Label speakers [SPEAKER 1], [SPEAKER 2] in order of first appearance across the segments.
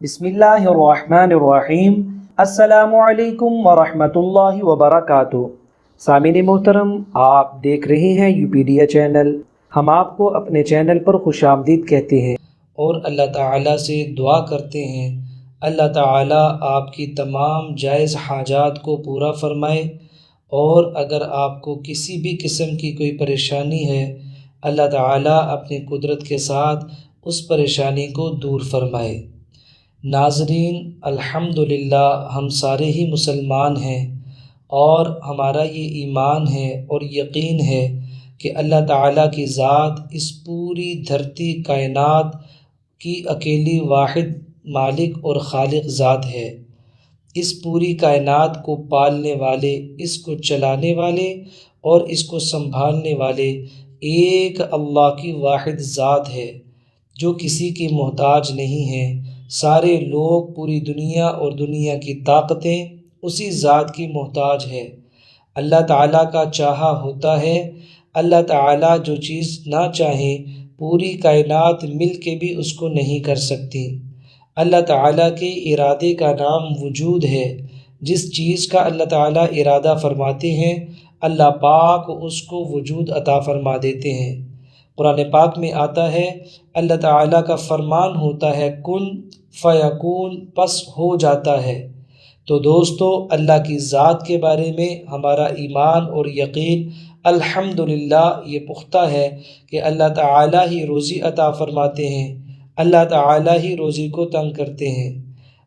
[SPEAKER 1] بسم اللہ الرحمن الرحیم۔ السلام علیکم ورحمۃ اللہ وبرکاتہ۔ سامعین محترم، آپ دیکھ رہے ہیں یوپیڈیا چینل۔ ہم آپ کو اپنے چینل پر خوش آمدید کہتے ہیں اور اللہ تعالیٰ سے دعا کرتے ہیں اللہ تعالیٰ آپ کی تمام جائز حاجات کو پورا فرمائے، اور اگر آپ کو کسی بھی قسم کی کوئی پریشانی ہے، اللہ تعالیٰ اپنی قدرت کے ساتھ اس پریشانی کو دور فرمائے۔ ناظرین، الحمدللہ ہم سارے ہی مسلمان ہیں، اور ہمارا یہ ایمان ہے اور یقین ہے کہ اللہ تعالیٰ کی ذات اس پوری دھرتی کائنات کی اکیلی واحد مالک اور خالق ذات ہے۔ اس پوری کائنات کو پالنے والے، اس کو چلانے والے اور اس کو سنبھالنے والے ایک اللہ کی واحد ذات ہے، جو کسی کی محتاج نہیں ہے۔ سارے لوگ، پوری دنیا اور دنیا کی طاقتیں اسی ذات کی محتاج ہے۔ اللہ تعالیٰ کا چاہا ہوتا ہے۔ اللہ تعالیٰ جو چیز نہ چاہے، پوری کائنات مل کے بھی اس کو نہیں کر سکتی۔ اللہ تعالیٰ کے ارادے کا نام وجود ہے۔ جس چیز کا اللہ تعالیٰ ارادہ فرماتے ہیں، اللہ پاک اس کو وجود عطا فرما دیتے ہیں۔ قرآن پاک میں آتا ہے، اللہ تعالیٰ کا فرمان ہوتا ہے کن فیکون، پس ہو جاتا ہے۔ تو دوستو، اللہ کی ذات کے بارے میں ہمارا ایمان اور یقین الحمدللہ یہ پختہ ہے کہ اللہ تعالیٰ ہی روزی عطا فرماتے ہیں، اللہ تعالیٰ ہی روزی کو تنگ کرتے ہیں،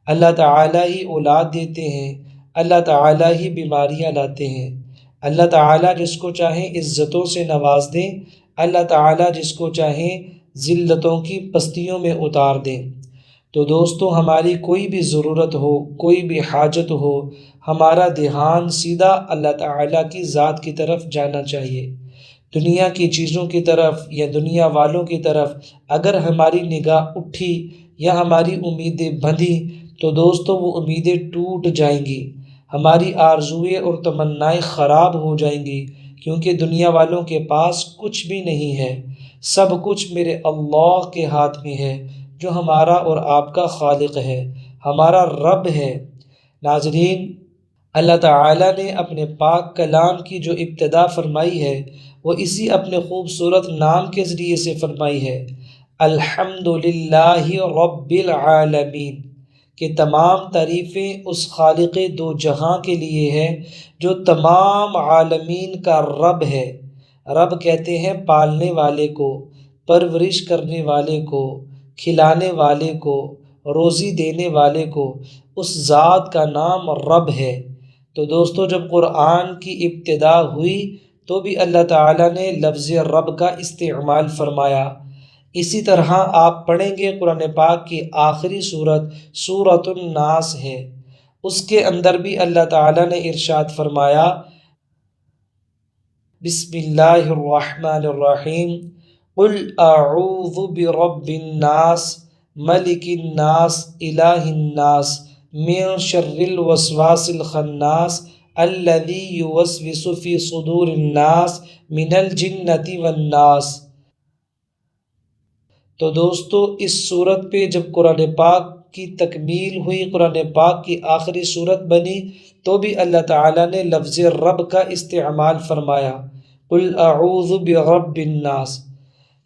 [SPEAKER 1] اللہ تعالیٰ ہی اولاد دیتے ہیں، اللہ تعالیٰ ہی بیماریاں لاتے ہیں۔ اللہ تعالیٰ جس کو چاہیں عزتوں سے نواز دیں، اللہ تعالیٰ جس کو چاہیں ذلتوں کی پستیوں میں اتار دیں۔ تو دوستو، ہماری کوئی بھی ضرورت ہو، کوئی بھی حاجت ہو، ہمارا دھیان سیدھا اللہ تعالیٰ کی ذات کی طرف جانا چاہیے۔ دنیا کی چیزوں کی طرف یا دنیا والوں کی طرف اگر ہماری نگاہ اٹھی یا ہماری امیدیں بندھی، تو دوستو وہ امیدیں ٹوٹ جائیں گی، ہماری آرزوئیں اور تمنائیں خراب ہو جائیں گی، کیونکہ دنیا والوں کے پاس کچھ بھی نہیں ہے۔ سب کچھ میرے اللہ کے ہاتھ میں ہے، جو ہمارا اور آپ کا خالق ہے، ہمارا رب ہے۔ ناظرین، اللہ تعالیٰ نے اپنے پاک کلام کی جو ابتدا فرمائی ہے، وہ اسی اپنے خوبصورت نام کے ذریعے سے فرمائی ہے، الحمدللہ رب العالمین، کہ تمام تعریفیں اس خالق دو جہاں کے لیے ہے جو تمام عالمین کا رب ہے۔ رب کہتے ہیں پالنے والے کو، پرورش کرنے والے کو، کھلانے والے کو، روزی دینے والے کو، اس ذات کا نام رب ہے۔ تو دوستو، جب قرآن کی ابتدا ہوئی تو بھی اللہ تعالیٰ نے لفظ رب کا استعمال فرمایا۔ اسی طرح آپ پڑھیں گے قرآن پاک کی آخری صورت سورۃ الناس ہے، اس کے اندر بھی اللہ تعالیٰ نے ارشاد فرمایا، بسم اللہ الرحمن الرحیم، قل اعوذ برب الناس ملک الناس الہ الناس من شر الوسواس الخناس الذی یوسوس فی صدور الناس من الجنۃ والناس۔ تو دوستو، اس صورت پہ جب قرآن پاک کی تکمیل ہوئی، قرآن پاک کی آخری صورت بنی، تو بھی اللہ تعالیٰ نے لفظ رب کا استعمال فرمایا، قل اعوذ برب الناس،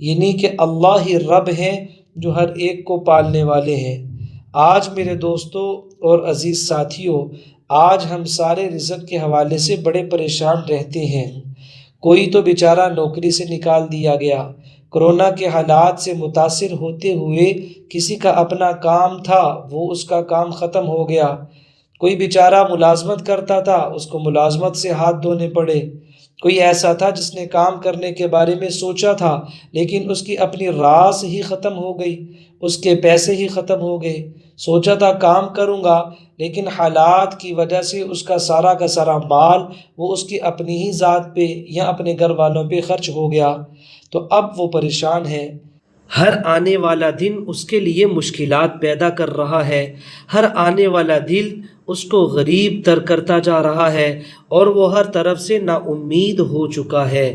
[SPEAKER 1] یعنی کہ اللہ ہی رب ہیں جو ہر ایک کو پالنے والے ہیں۔ آج میرے دوستو اور عزیز ساتھیوں، آج ہم سارے رزق کے حوالے سے بڑے پریشان رہتے ہیں۔ کوئی تو بیچارہ نوکری سے نکال دیا گیا، کرونا کے حالات سے متاثر ہوتے ہوئے کسی کا اپنا کام تھا، وہ اس کا کام ختم ہو گیا۔ کوئی بیچارہ ملازمت کرتا تھا، اس کو ملازمت سے ہاتھ دھونے پڑے۔ کوئی ایسا تھا جس نے کام کرنے کے بارے میں سوچا تھا، لیکن اس کی اپنی راس ہی ختم ہو گئی، اس کے پیسے ہی ختم ہو گئے۔ سوچا تھا کام کروں گا، لیکن حالات کی وجہ سے اس کا سارا مال وہ اس کی اپنی ہی ذات پہ یا اپنے گھر والوں پہ خرچ ہو گیا، تو اب وہ پریشان ہے۔ ہر آنے والا دن اس کے لیے مشکلات پیدا کر رہا ہے، ہر آنے والا دن اس کو غریب تر کرتا جا رہا ہے، اور وہ ہر طرف سے نا امید ہو چکا ہے،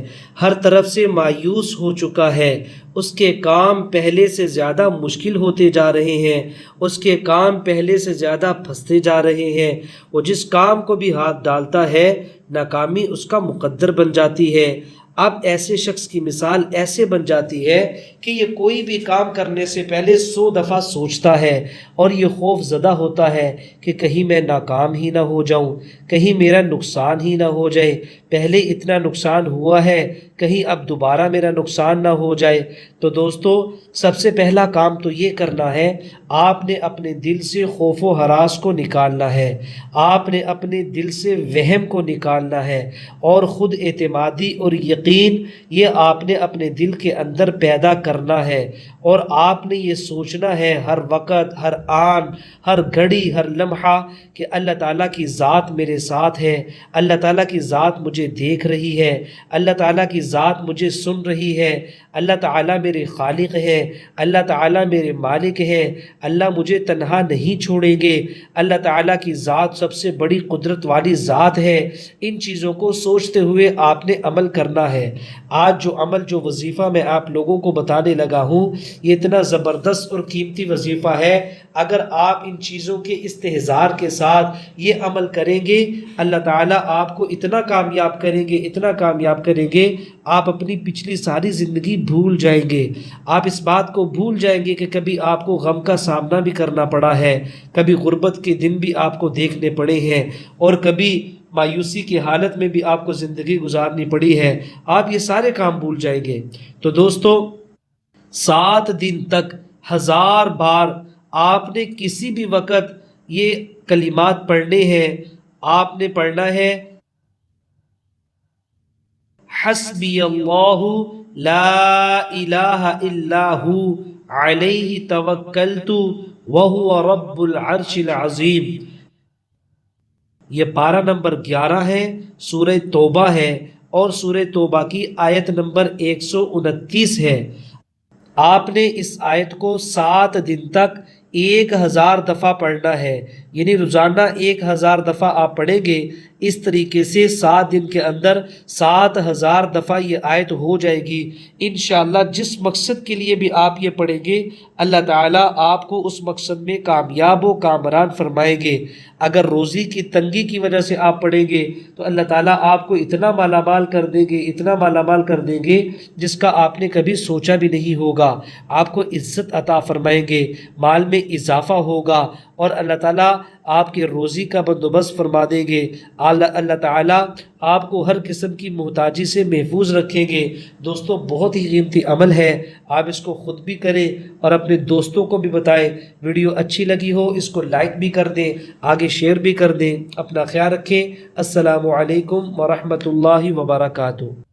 [SPEAKER 1] ہر طرف سے مایوس ہو چکا ہے۔ اس کے کام پہلے سے زیادہ مشکل ہوتے جا رہے ہیں، اس کے کام پہلے سے زیادہ پھنستے جا رہے ہیں۔ وہ جس کام کو بھی ہاتھ ڈالتا ہے ناکامی اس کا مقدر بن جاتی ہے۔ اب ایسے شخص کی مثال ایسے بن جاتی ہے کہ یہ کوئی بھی کام کرنے سے پہلے 100 دفعہ سوچتا ہے، اور یہ خوف زدہ ہوتا ہے کہ کہیں میں ناکام ہی نہ ہو جاؤں، کہیں میرا نقصان ہی نہ ہو جائے، پہلے اتنا نقصان ہوا ہے کہیں اب دوبارہ میرا نقصان نہ ہو جائے۔ تو دوستو، سب سے پہلا کام تو یہ کرنا ہے، آپ نے اپنے دل سے خوف و ہراس کو نکالنا ہے، آپ نے اپنے دل سے وہم کو نکالنا ہے، اور خود اعتمادی اور یقین یہ آپ نے اپنے دل کے اندر پیدا کرنا ہے، اور آپ نے یہ سوچنا ہے ہر وقت، ہر آن، ہر گھڑی، ہر لمحہ کہ اللہ تعالیٰ کی ذات میرے ساتھ ہے، اللہ تعالیٰ کی ذات مجھے دیکھ رہی ہے، اللہ تعالیٰ کی ذات مجھے سن رہی ہے، اللہ تعالیٰ میرے خالق ہے، اللہ تعالیٰ میرے مالک ہے، اللہ مجھے تنہا نہیں چھوڑیں گے، اللہ تعالیٰ کی ذات سب سے بڑی قدرت والی ذات ہے۔ ان چیزوں کو سوچتے ہوئے آپ نے عمل کرنا ہے۔ آج جو عمل، جو وظیفہ میں آپ لوگوں کو بتانے لگا ہوں، یہ اتنا زبردست اور قیمتی وظیفہ ہے۔ اگر آپ ان چیزوں کے استحضار کے ساتھ یہ عمل کریں گے، اللہ تعالیٰ آپ کو اتنا کامیاب کریں گے، اتنا کامیاب کریں گے، آپ اپنی پچھلی ساری زندگی بھول جائیں گے۔ آپ اس بات کو بھول جائیں گے کہ کبھی آپ کو غم کا سامنا بھی کرنا پڑا ہے، کبھی غربت کے دن بھی آپ کو دیکھنے پڑے ہیں، اور کبھی مایوسی کی حالت میں بھی آپ کو زندگی گزارنی پڑی ہے۔ آپ یہ سارے کام بھول جائیں گے۔ تو دوستو، 7 دن تک 1000 بار آپ نے کسی بھی وقت یہ کلمات پڑھنے ہیں۔ آپ نے پڑھنا ہے حسبی اللہ لا الہ الا ہو علیہ توکلت وہو رب العرش العظیم۔ یہ پارہ نمبر 11 ہے، سورہ توبہ ہے، اور سورہ توبہ کی آیت نمبر 129 ہے۔ آپ نے اس آیت کو 7 دن تک 1000 دفعہ پڑھنا ہے، یعنی روزانہ 1000 دفعہ آپ پڑھیں گے۔ اس طریقے سے 7 دن کے اندر 7000 دفعہ یہ آیت ہو جائے گی۔ انشاءاللہ جس مقصد کے لیے بھی آپ یہ پڑھیں گے، اللہ تعالیٰ آپ کو اس مقصد میں کامیاب و کامران فرمائیں گے۔ اگر روزی کی تنگی کی وجہ سے آپ پڑھیں گے تو اللہ تعالیٰ آپ کو اتنا مالا مال کر دیں گے، اتنا مالا مال کر دیں گے جس کا آپ نے کبھی سوچا بھی نہیں ہوگا۔ آپ کو عزت عطا فرمائیں گے، مال میں اضافہ ہوگا، اور اللہ تعالیٰ آپ کے روزی کا بندوبست فرما دیں گے۔ اللہ تعالیٰ آپ کو ہر قسم کی محتاجی سے محفوظ رکھیں گے۔ دوستو، بہت ہی قیمتی عمل ہے، آپ اس کو خود بھی کریں اور اپنے دوستوں کو بھی بتائیں۔ ویڈیو اچھی لگی ہو اس کو لائک بھی کر دیں، آگے شیئر بھی کر دیں۔ اپنا خیال رکھیں۔ السلام علیکم ورحمۃ اللہ وبرکاتہ۔